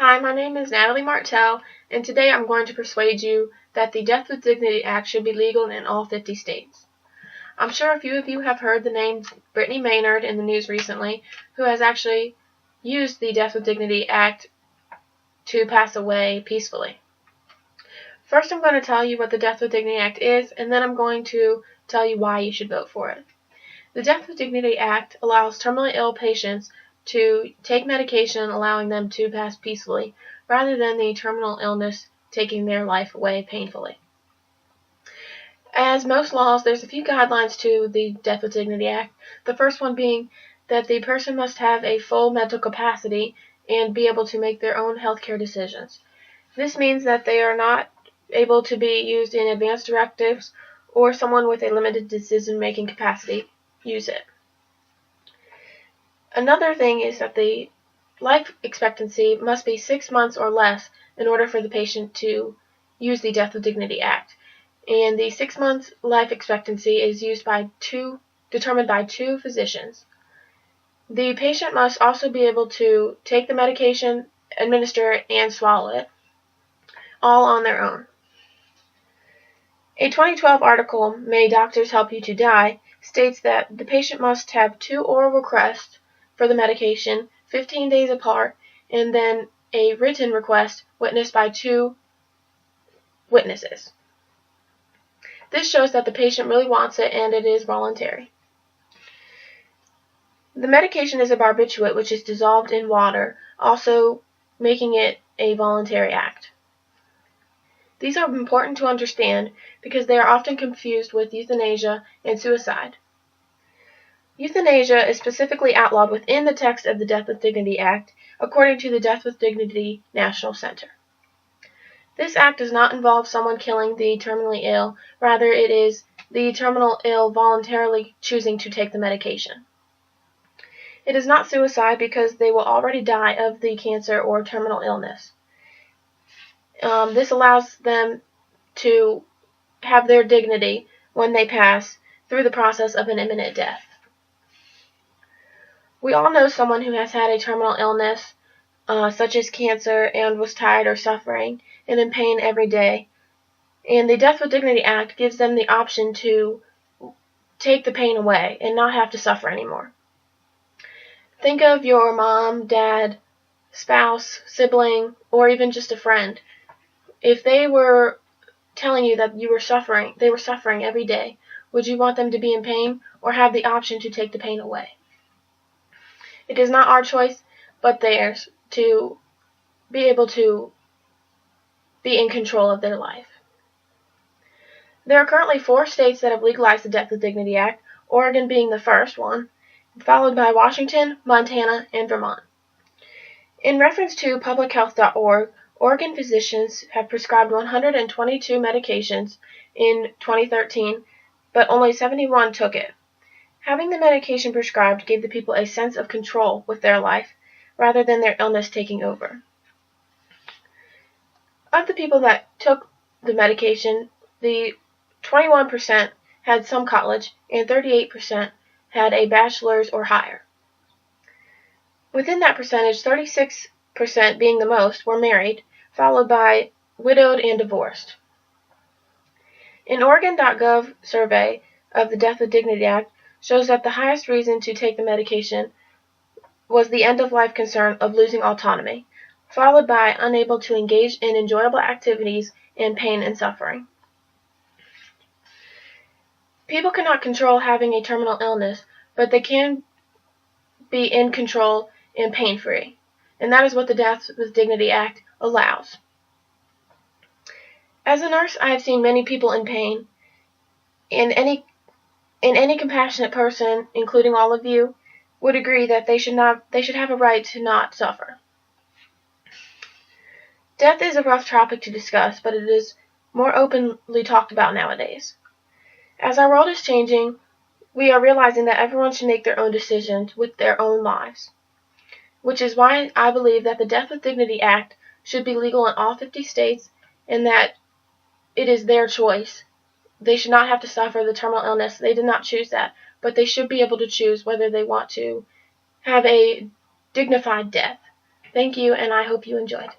Hi, my name is Natalie Martell, and today I'm going to persuade you that the Death with Dignity Act should be legal in all 50 states. I'm sure a few of you have heard the name Brittany Maynard in the news recently, who has actually used the Death with Dignity Act to pass away peacefully. First, I'm going to tell you what the Death with Dignity Act is, and then I'm going to tell you why you should vote for it. The Death with Dignity Act allows terminally ill patients to take medication allowing them to pass peacefully, rather than the terminal illness taking their life away painfully. As most laws, there's a few guidelines to the Death with Dignity Act, the first one being that the person must have a full mental capacity and be able to make their own healthcare decisions. This means that they are not able to be used in advance directives, or someone with a limited decision-making capacity use it. Another thing is that the life expectancy must be 6 months or less in order for the patient to use the Death with Dignity Act. And the 6 months life expectancy is determined by two physicians. The patient must also be able to take the medication, administer it, and swallow it, all on their own. A 2012 article, May Doctors Help You to Die, states that the patient must have 2 oral requests for the medication 15 days apart, and then a written request witnessed by 2 witnesses. This shows that the patient really wants it and it is voluntary. The medication is a barbiturate, which is dissolved in water, also making it a voluntary act. These are important to understand because they are often confused with euthanasia and suicide. Euthanasia is specifically outlawed within the text of the Death with Dignity Act, according to the Death with Dignity National Center. This act does not involve someone killing the terminally ill, rather it is the terminal ill voluntarily choosing to take the medication. It is not suicide because they will already die of the cancer or terminal illness. This allows them to have their dignity when they pass through the process of an imminent death. We all know someone who has had a terminal illness, such as cancer, and was tired or suffering and in pain every day. And the Death with Dignity Act gives them the option to take the pain away and not have to suffer anymore. Think of your mom, dad, spouse, sibling, or even just a friend. If they were telling you that they were suffering every day, would you want them to be in pain or have the option to take the pain away? It is not our choice, but theirs, to be able to be in control of their life. There are currently 4 states that have legalized the Death with Dignity Act, Oregon being the first one, followed by Washington, Montana, and Vermont. In reference to publichealth.org, Oregon physicians have prescribed 122 medications in 2013, but only 71 took it. Having the medication prescribed gave the people a sense of control with their life, rather than their illness taking over. Of the people that took the medication, the 21% had some college, and 38% had a bachelor's or higher. Within that percentage, 36% being the most were married, followed by widowed and divorced. An Oregon.gov survey of the Death with Dignity Act shows that the highest reason to take the medication was the end-of-life concern of losing autonomy, followed by unable to engage in enjoyable activities and pain and suffering. People cannot control having a terminal illness, but they can be in control and pain-free, and that is what the Death with Dignity Act allows. As a nurse, I have seen many people in pain, and any compassionate person, including all of you, would agree that they should have a right to not suffer. Death is a rough topic to discuss, but it is more openly talked about nowadays. As our world is changing, we are realizing that everyone should make their own decisions with their own lives, which is why I believe that the Death with Dignity Act should be legal in all 50 states and that it is their choice. They should not have to suffer the terminal illness. They did not choose that, but they should be able to choose whether they want to have a dignified death. Thank you, and I hope you enjoyed.